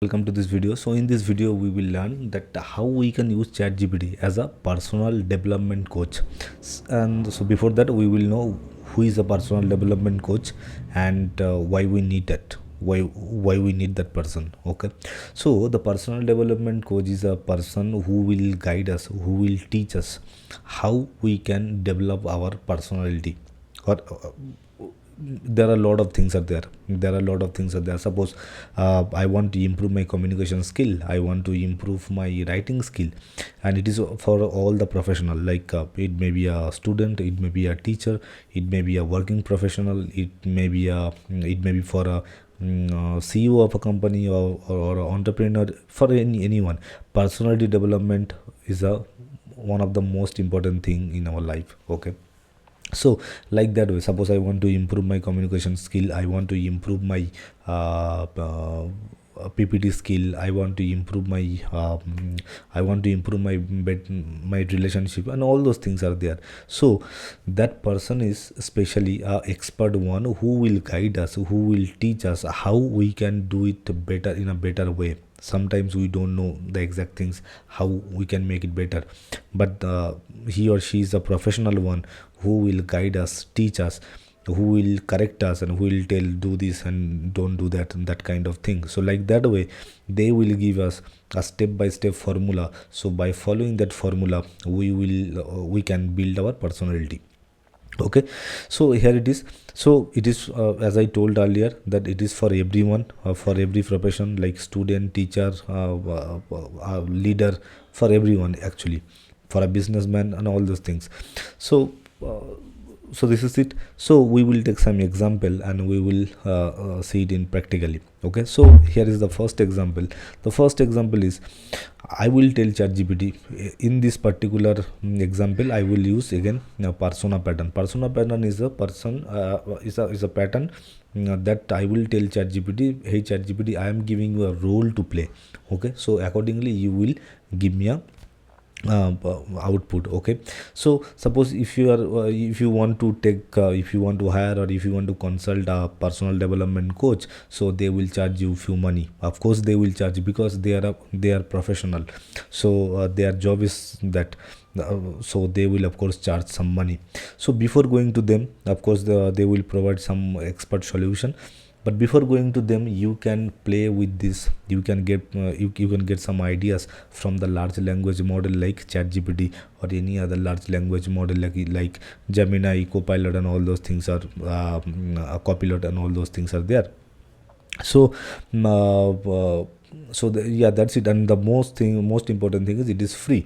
Welcome to this video. So in this video we will learn that how we can use ChatGPT as a personal development coach. And so before that we will know who is a personal development coach and why we need that, why we need that person. Okay, so the personal development coach is a person who will guide us, who will teach us how we can develop our personality, or there are a lot of things are there. Suppose I want to improve my communication skill, I want to improve my writing skill, and it is for all the professional, like it may be a student, it may be a teacher, it may be a working professional, it may be for a CEO of a company, or a entrepreneur, for anyone. Personality development is a one of the most important thing in our life. Okay, so like that way, suppose I want to improve my communication skill, I want to improve my PPT skill, I want to improve my relationship, and all those things are there. So that person is especially a expert one who will guide us, who will teach us how we can do it better, in a better way. Sometimes we don't know the exact things how we can make it better, but he or she is a professional one who will guide us, teach us, who will correct us, and who will tell do this and don't do that, and that kind of thing. So like that way they will give us a step by step formula. So by following that formula we can build our personality. Okay, so here it is. So it is, as I told earlier, that it is for everyone, for every profession, like student, teacher, leader, for everyone actually, for a businessman and all those things. So so this is it. So we will take some example and we will see it in practically. Okay, so here is the first example. The first example is, I will tell ChatGPT, in this particular example I will use again persona pattern. Persona pattern is a person, is a pattern that I will tell ChatGPT, hey ChatGPT, I am giving you a role to play. Okay, so accordingly you will give me a output. Okay, so suppose if you are if you want to take if you want to hire, or if you want to consult a personal development coach, so they will charge you few money. Of course they will charge, because they are professional. So their job is that, so they will of course charge some money. So before going to them, of course they will provide some expert solution. But before going to them, you can play with this. You can get you can get some ideas from the large language model like ChatGPT, or any other large language model like Gemini, Copilot, and all those things are Copilot, and all those things are there. So yeah, that's it. And the most important thing is, it is free.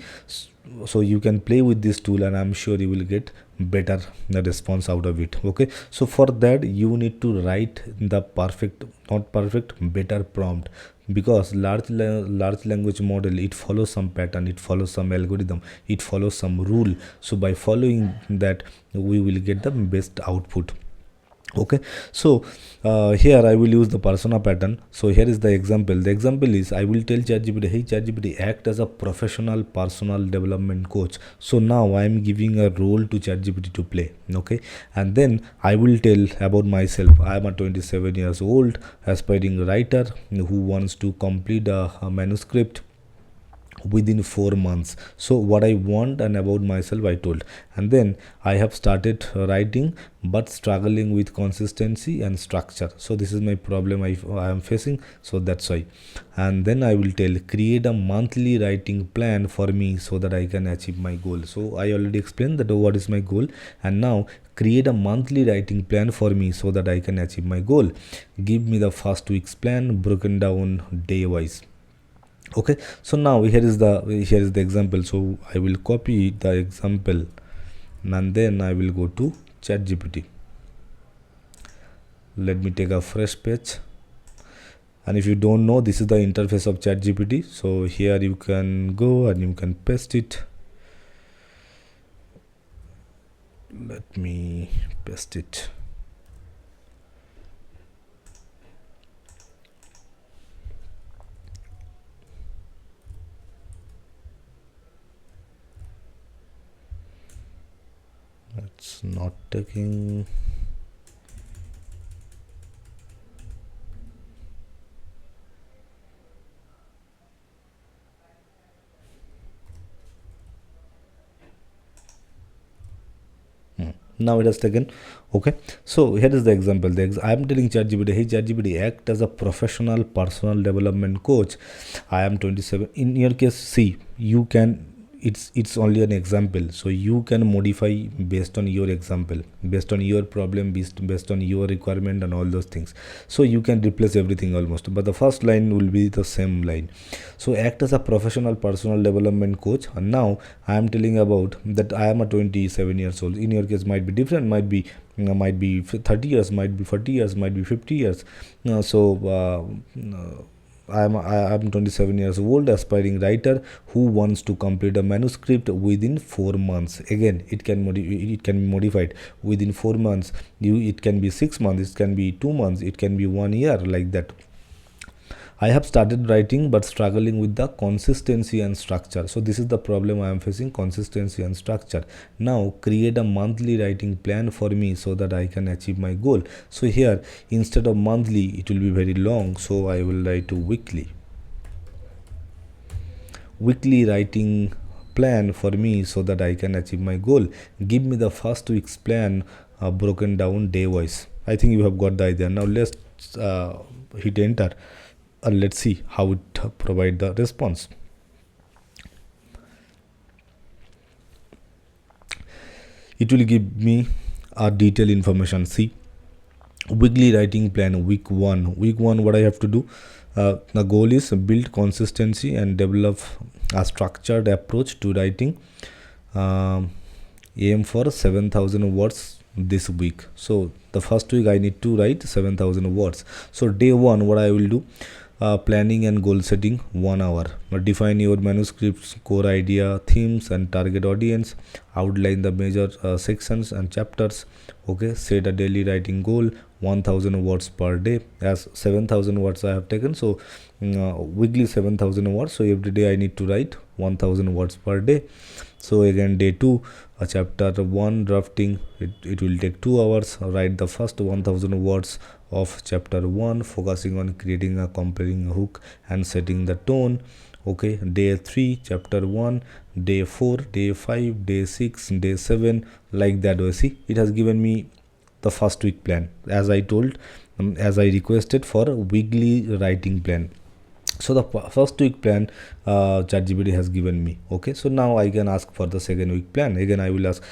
So you can play with this tool, and I'm sure you will get better response out of it. Okay, so for that you need to write the perfect, not perfect, better prompt, because large language model, it follows some pattern, it follows some algorithm, it follows some rule. So by following that, we will get the best output. Okay, so here I will use the persona pattern. So here is the example. The example is, I will tell ChatGPT, hey ChatGPT, act as a professional personal development coach. So now I am giving a role to ChatGPT to play. Okay, and then I will tell about myself. I am a 27 years old aspiring writer who wants to complete a manuscript within 4 months. So what I want and about myself I told, and then I have started writing, but struggling with consistency and structure. So this is my problem I am facing, so that's why. And then I will tell, create a monthly writing plan for me so that I can achieve my goal. So I already explained that what is my goal, and now create a monthly writing plan for me so that I can achieve my goal. Give me the first week's plan broken down day wise. Okay, so now here is the example. So I will copy the example, and then I will go to ChatGPT. Let me take a fresh page. And if you don't know, this is the interface of ChatGPT. So here you can go and you can paste it. Let me paste it. It's not taking. Now it has taken. Okay, so here is the example. I am telling ChatGPT, hey ChatGPT, act as a professional personal development coach. I am 27. In your case, see, you can, it's only an example, so you can modify based on your example, based on your problem, based on your requirement and all those things. So you can replace everything almost, but the first line will be the same line. So act as a professional personal development coach. And now I am telling about that I am a 27 years old. In your case might be different, might be 30 years, might be 40 years, might be 50 years. I'm 27 years old, aspiring writer who wants to complete a manuscript within 4 months. Again, it can be modified within 4 months. It can be 6 months, it can be 2 months, it can be 1 year, like that. I have started writing but struggling with the consistency and structure. So this is the problem I am facing, consistency and structure. Now create a monthly writing plan for me so that I can achieve my goal. So here, instead of monthly, it will be very long. So I will write weekly writing plan for me so that I can achieve my goal. Give me the first week's plan broken down day wise. I think you have got the idea. Now let's hit enter. Let's see how it provide the response. It will give me a detailed information. See, weekly writing plan, week 1. What I have to do, the goal is build consistency and develop a structured approach to writing. Aim for 7,000 words this week. So the first week I need to write 7,000 words. So day 1, what I will do, planning and goal setting, 1 hour. Define your manuscript's core idea, themes and target audience. Outline the major sections and chapters. Okay, set a daily writing goal, 1,000 words per day. As 7,000 words I have taken, so weekly 7,000 words. So every day I need to write 1,000 words per day. So again, day 2, chapter 1 drafting, it will take 2 hours. Write the first 1,000 words of chapter 1, focusing on creating a compelling hook and setting the tone. Okay, day 3, chapter 1, day 4, day 5, day 6, day 7, like that. See, it has given me the first week plan, as I told, as I requested for a weekly writing plan. So the first week plan ChatGPT has given me. Okay, so now I can ask for the second week plan. Again, I will ask,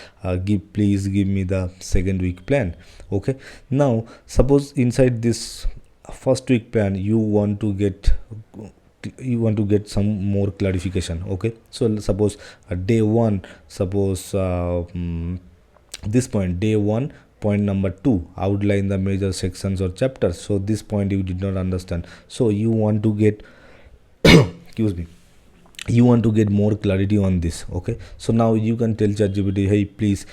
please give me the second week plan. Okay, now suppose inside this first week plan you want to get some more clarification. Okay, so suppose day 1, suppose this point, day 1, point number 2, outline the major sections or chapters. So this point you did not understand, so you want to get excuse me, you want to get more clarity on this. Okay, so now you can tell ChatGPT, hey, please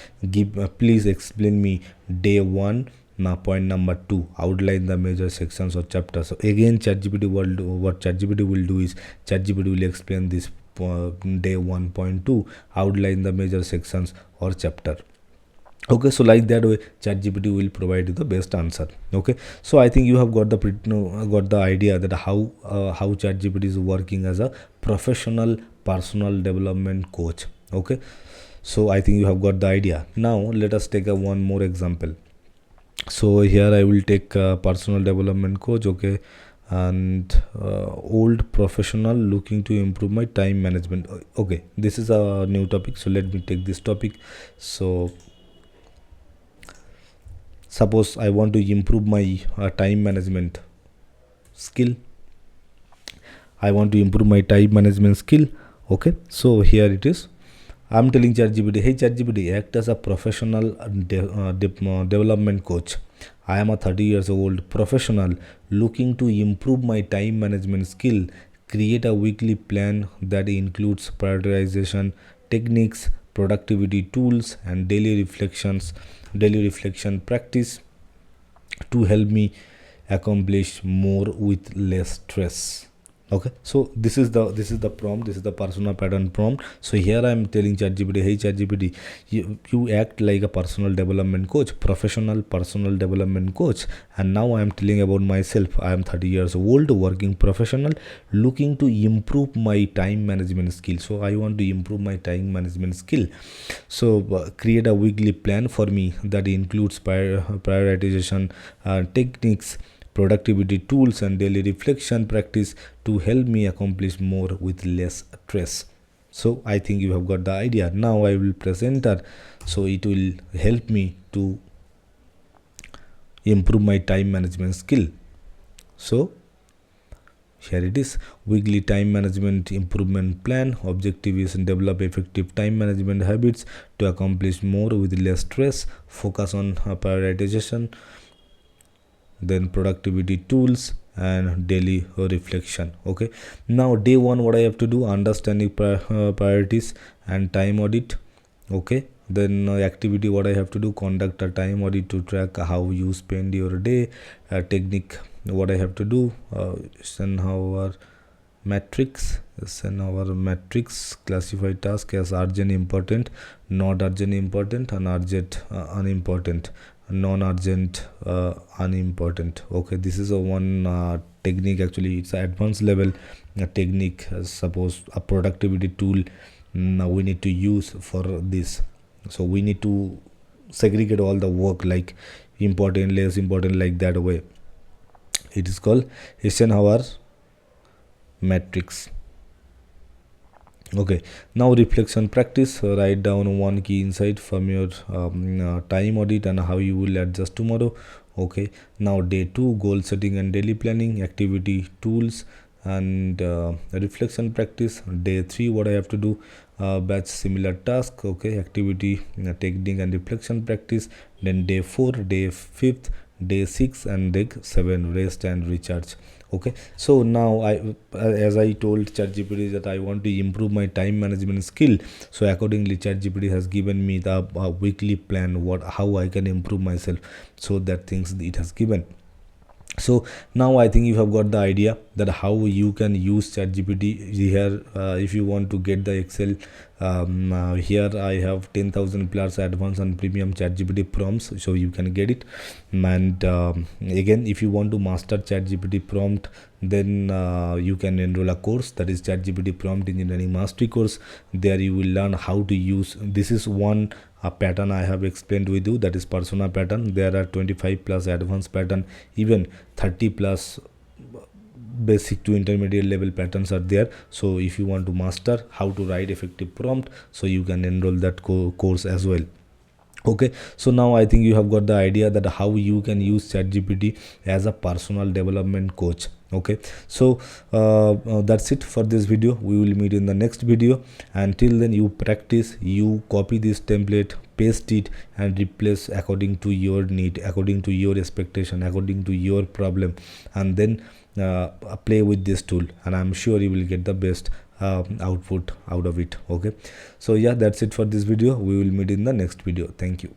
explain me day 1, now point number 2, outline the major sections or chapters. So again, what ChatGPT will do is ChatGPT will explain this day 1.2, outline the major sections or chapter. Okay, so like that way ChatGPT will provide you the best answer. Okay, so I think you have got the idea that how ChatGPT is working as a professional personal development coach. Okay, so I think you have got the idea. Now let us take one more example. So here I will take a personal development coach. Okay, and old professional looking to improve my time management. Okay, this is a new topic, so let me take this topic. So suppose I want to improve my time management skill. Okay, so here it is. I'm telling ChatGPT, hey ChatGPT, act as a professional development coach. I am a 30 years old professional looking to improve my time management skill. Create a weekly plan that includes prioritization techniques, productivity tools, and daily reflection practice to help me accomplish more with less stress. Okay, so this is the prompt, this is the persona pattern prompt. So here I am telling ChatGPT, hey ChatGPT, you act like a personal development coach, professional personal development coach. And now I am telling about myself. I am 30 years old, working professional, looking to improve my time management skill. So I want to improve my time management skill. So create a weekly plan for me that includes prioritization techniques, productivity tools, and daily reflection practice to help me accomplish more with less stress. So I think you have got the idea. Now I will present her, so it will help me to improve my time management skill. So here it is: weekly time management improvement plan. Objective is develop effective time management habits to accomplish more with less stress. Focus on prioritization, then productivity tools, and daily reflection. Okay, now day one, what I have to do: understanding priorities and time audit. Okay, then activity, what I have to do: conduct a time audit to track how you spend your day. Technique, what I have to do: send our matrix, classify task as urgent important, not urgent important, and urgent unimportant, non-urgent unimportant. Okay, this is a one technique. Actually, it's an advanced level technique. Suppose a productivity tool we need to use for this. So we need to segregate all the work, like important, less important, like that way. It is called Eisenhower matrix. Okay, now reflection practice. Write down one key insight from your time audit and how you will adjust tomorrow. Okay, now day two, goal setting and daily planning, activity tools, and reflection practice. Day three, what I have to do: batch similar task. Okay, activity, technique, and reflection practice. Then day four, day fifth, day 6, and day 7, rest and recharge. Okay, so now as I told ChatGPT that I want to improve my time management skill, so accordingly ChatGPT has given me the weekly plan, how I can improve myself. So that things it has given. So now I think you have got the idea that how you can use ChatGPT here. If you want to get the Excel, here I have 10,000 plus advanced and premium ChatGPT prompts, so you can get it. And again, if you want to master ChatGPT prompt, then you can enroll a course, that is ChatGPT prompt engineering mastery course. There you will learn how to use. This is one pattern I have explained with you, that is persona pattern. There are 25 plus advanced pattern, even 30 plus basic to intermediate level patterns are there. So if you want to master how to write effective prompt, so you can enroll that course as well. Okay, so now I think you have got the idea that how you can use ChatGPT as a personal development coach. Okay, so that's it for this video. We will meet in the next video. Until then, you practice, you copy this template, paste it, and replace according to your need, according to your expectation, according to your problem, and then play with this tool, and I'm sure you will get the best output out of it. Okay, so yeah, that's it for this video. We will meet in the next video. Thank you.